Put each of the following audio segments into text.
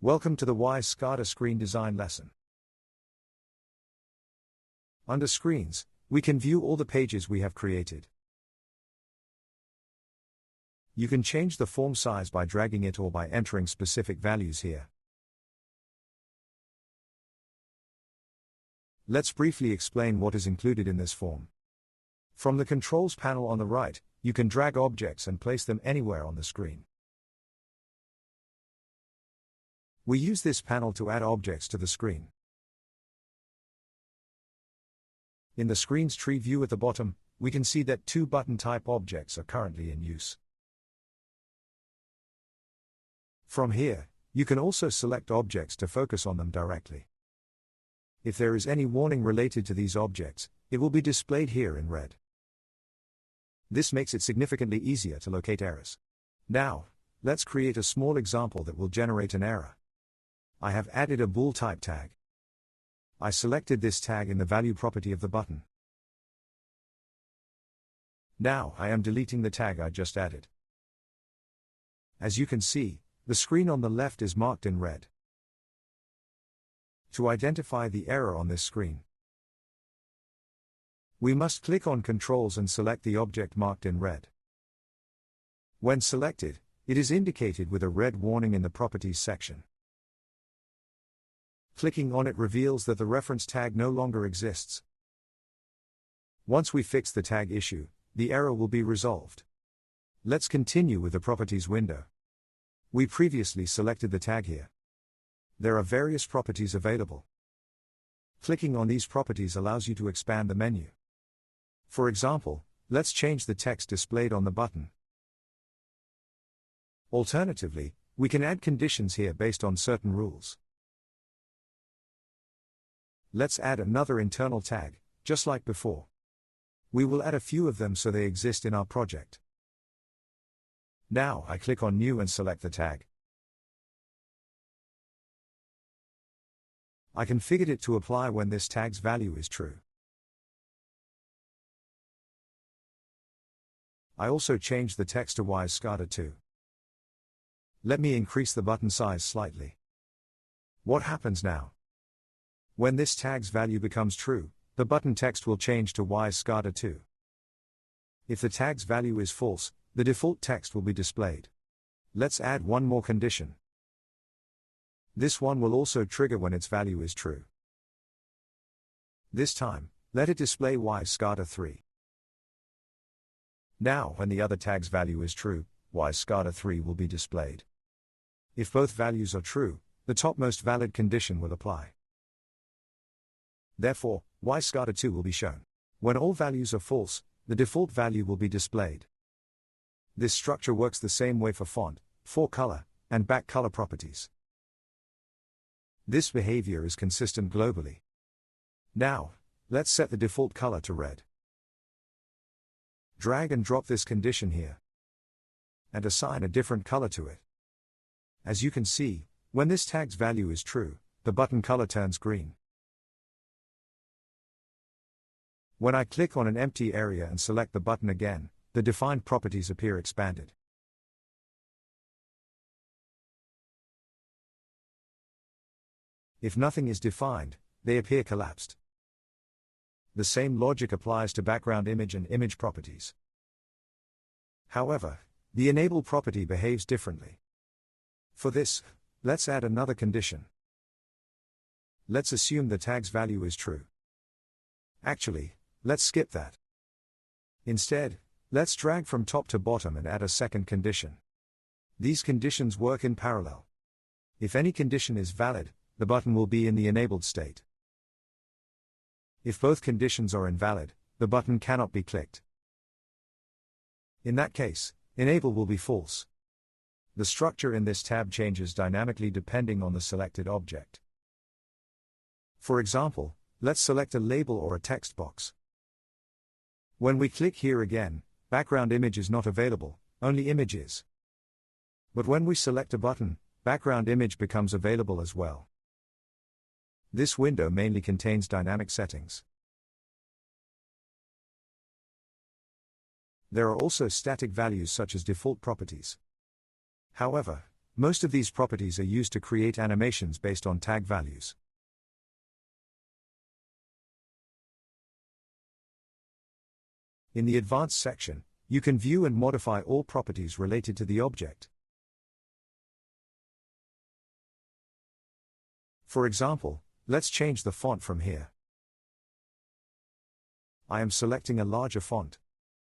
Welcome to the Wise SCADA screen design lesson. Under Screens, we can view all the pages we have created. You can change the form size by dragging it or by entering specific values here. Let's briefly explain what is included in this form. From the Controls panel on the right, you can drag objects and place them anywhere on the screen. We use this panel to add objects to the screen. In the screen's tree view at the bottom, we can see that two button-type objects are currently in use. From here, you can also select objects to focus on them directly. If there is any warning related to these objects, it will be displayed here in red. This makes it significantly easier to locate errors. Now, let's create a small example that will generate an error. I have added a bool type tag. I selected this tag in the value property of the button. Now I am deleting the tag I just added. As you can see, the screen on the left is marked in red. To identify the error on this screen, we must click on Controls and select the object marked in red. When selected, it is indicated with a red warning in the Properties section. Clicking on it reveals that the reference tag no longer exists. Once we fix the tag issue, the error will be resolved. Let's continue with the Properties window. We previously selected the tag here. There are various properties available. Clicking on these properties allows you to expand the menu. For example, let's change the text displayed on the button. Alternatively, we can add conditions here based on certain rules. Let's add another internal tag, just like before. We will add a few of them so they exist in our project. Now I click on New and select the tag. I configured it to apply when this tag's value is true. I also changed the text to Wise SCADA too. Let me increase the button size slightly. What happens now? When this tag's value becomes true, the button text will change to Wise SCADA 2. If the tag's value is false, the default text will be displayed. Let's add one more condition. This one will also trigger when its value is true. This time, let it display Wise SCADA 3. Now when the other tag's value is true, Wise SCADA 3 will be displayed. If both values are true, the topmost valid condition will apply. Therefore, Wise SCADA 2 will be shown. When all values are false, the default value will be displayed. This structure works the same way for font, forecolor, and back color properties. This behavior is consistent globally. Now, let's set the default color to red. Drag and drop this condition here, and assign a different color to it. As you can see, when this tag's value is true, the button color turns green. When I click on an empty area and select the button again, the defined properties appear expanded. If nothing is defined, they appear collapsed. The same logic applies to background image and image properties. However, the enable property behaves differently. For this, let's add another condition. Let's assume the tag's value is true. Actually, let's skip that. Instead, let's drag from top to bottom and add a second condition. These conditions work in parallel. If any condition is valid, the button will be in the enabled state. If both conditions are invalid, the button cannot be clicked. In that case, enable will be false. The structure in this tab changes dynamically depending on the selected object. For example, let's select a label or a text box. When we click here again, background image is not available, only image is. But when we select a button, background image becomes available as well. This window mainly contains dynamic settings. There are also static values such as default properties. However, Most of these properties are used to create animations based on tag values. In the Advanced section, you can view and modify all properties related to the object. For example, let's change the font from here. I am selecting a larger font.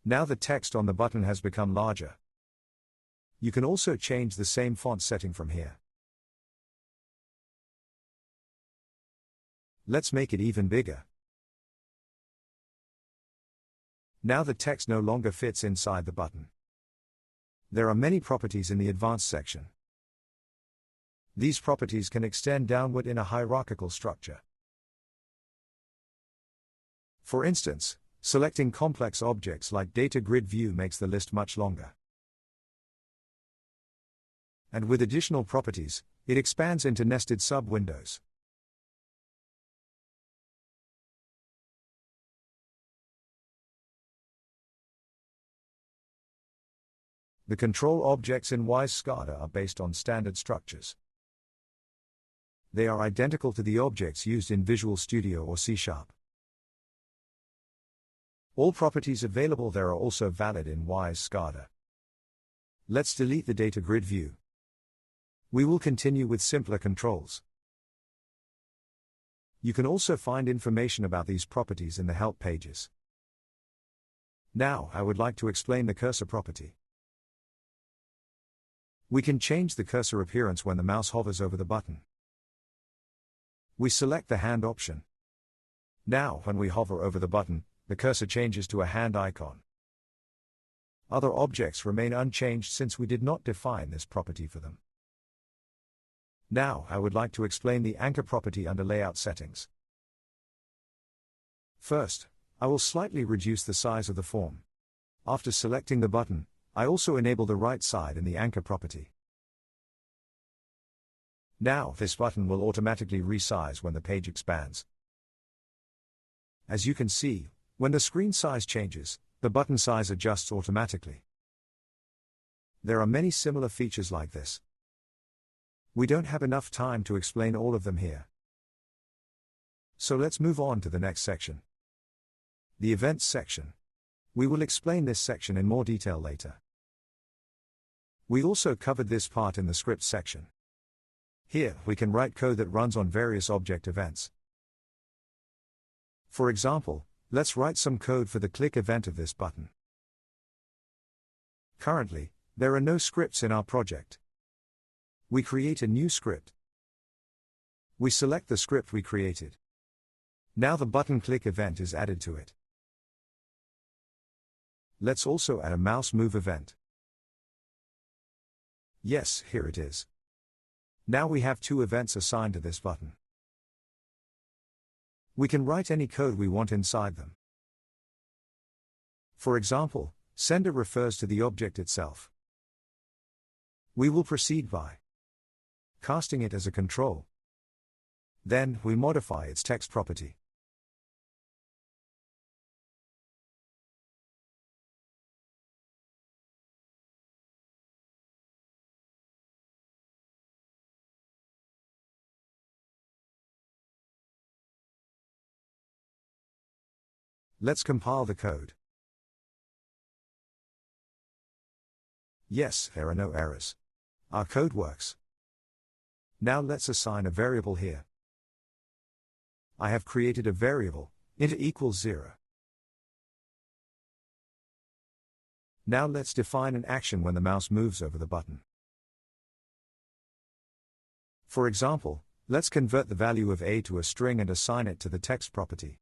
Now the text on the button has become larger. You can also change the same font setting from here. Let's make it even bigger. Now the text no longer fits inside the button. There are many properties in the Advanced section. These properties can extend downward in a hierarchical structure. For instance, selecting complex objects like data grid view makes the list much longer. And with additional properties, it expands into nested sub-windows. The control objects in Wise SCADA are based on standard structures. They are identical to the objects used in Visual Studio or C#. All properties available there are also valid in Wise SCADA. Let's delete the data grid view. We will continue with simpler controls. You can also find information about these properties in the help pages. Now, I would like to explain the cursor property. We can change the cursor appearance when the mouse hovers over the button. We select the hand option. Now, when we hover over the button, the cursor changes to a hand icon. Other objects remain unchanged since we did not define this property for them. Now, I would like to explain the anchor property under Layout Settings. First, I will slightly reduce the size of the form. After selecting the button, I also enable the right side in the anchor property. Now, this button will automatically resize when the page expands. As you can see, when the screen size changes, the button size adjusts automatically. There are many similar features like this. We don't have enough time to explain all of them here. So let's move on to the next section. The Events section. We will explain this section in more detail later. We also covered this part in the Scripts section. Here, we can write code that runs on various object events. For example, let's write some code for the click event of this button. Currently, there are no scripts in our project. We create a new script. We select the script we created. Now the button click event is added to it. Let's also add a MouseMove event. Yes, here it is. Now we have two events assigned to this button. We can write any code we want inside them. For example, sender refers to the object itself. We will proceed by casting it as a control. Then, we modify its text property. Let's compile the code. Yes, there are no errors. Our code works. Now let's assign a variable here. I have created a variable, int equals 0. Now let's define an action when the mouse moves over the button. For example, let's convert the value of a to a string and assign it to the text property.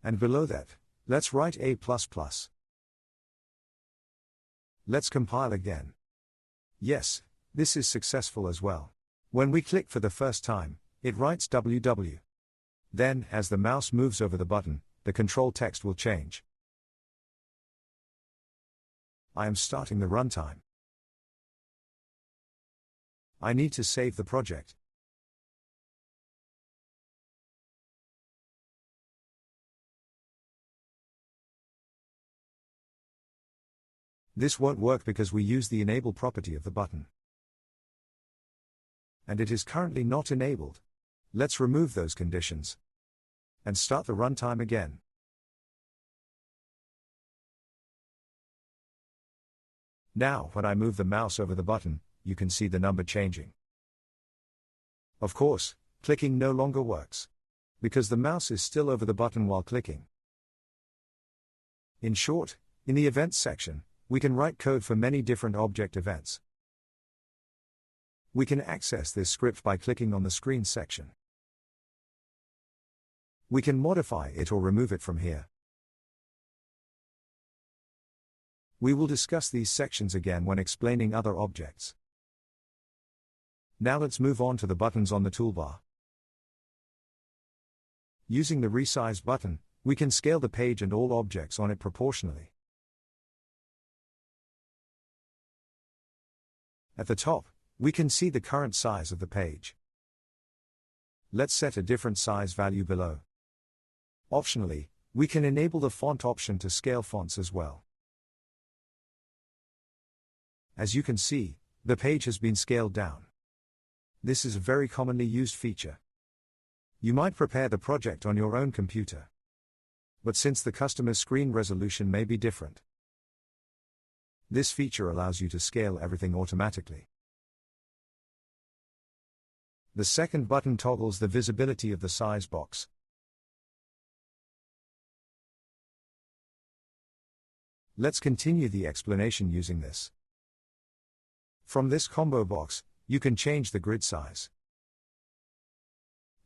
And below that, let's write a++. Let's compile again. Yes, this is successful as well. When we click for the first time, it writes WW. Then, as the mouse moves over the button, the control text will change. I am starting the runtime. I need to save the project. This won't work because we use the enable property of the button. And it is currently not enabled. Let's remove those conditions. And start the runtime again. Now, when I move the mouse over the button, you can see the number changing. Of course, clicking no longer works, because the mouse is still over the button while clicking. In short, in the events section, we can write code for many different object events. We can access this script by clicking on the screen section. We can modify it or remove it from here. We will discuss these sections again when explaining other objects. Now let's move on to the buttons on the toolbar. Using the Resize button, we can scale the page and all objects on it proportionally. At the top, we can see the current size of the page. Let's set a different size value below. Optionally, we can enable the font option to scale fonts as well. As you can see, the page has been scaled down. This is a very commonly used feature. You might prepare the project on your own computer. But since the customer's screen resolution may be different, this feature allows you to scale everything automatically. The second button toggles the visibility of the size box. Let's continue the explanation using this. From this combo box, you can change the grid size.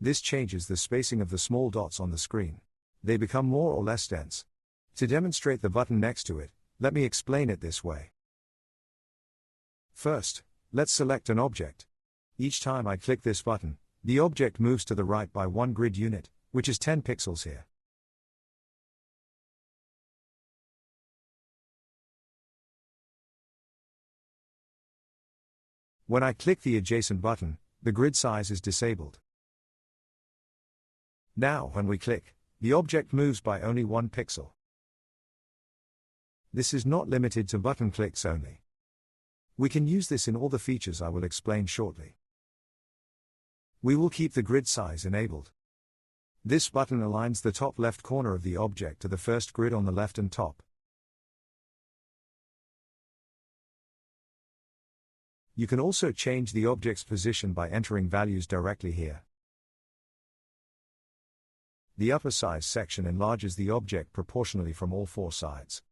This changes the spacing of the small dots on the screen. They become more or less dense. To demonstrate the button next to it, let me explain it this way. First, let's select an object. Each time I click this button, the object moves to the right by 1 grid unit, which is 10 pixels here. When I click the adjacent button, the grid size is disabled. Now, when we click, the object moves by only 1 pixel. This is not limited to button clicks only. We can use this in all the features I will explain shortly. We will keep the grid size enabled. This button aligns the top left corner of the object to the first grid on the left and top. You can also change the object's position by entering values directly here. The upper size section enlarges the object proportionally from all 4 sides.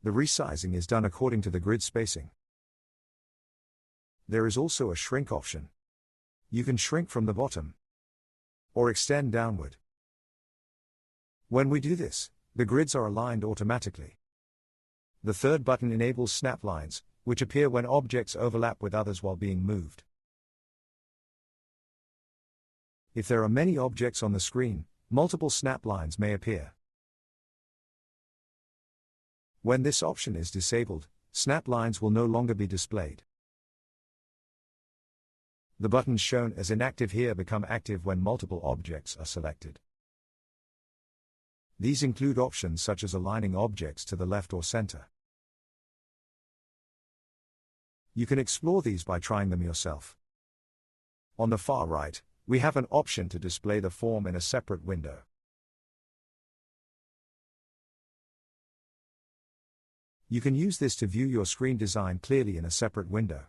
The resizing is done according to the grid spacing. There is also a shrink option. You can shrink from the bottom or extend downward. When we do this, the grids are aligned automatically. The third button enables snap lines, which appear when objects overlap with others while being moved. If there are many objects on the screen, multiple snap lines may appear. When this option is disabled, snap lines will no longer be displayed. The buttons shown as inactive here become active when multiple objects are selected. These include options such as aligning objects to the left or center. You can explore these by trying them yourself. On the far right, we have an option to display the form in a separate window. You can use this to view your screen design clearly in a separate window.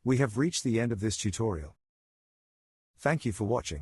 We have reached the end of this tutorial. Thank you for watching.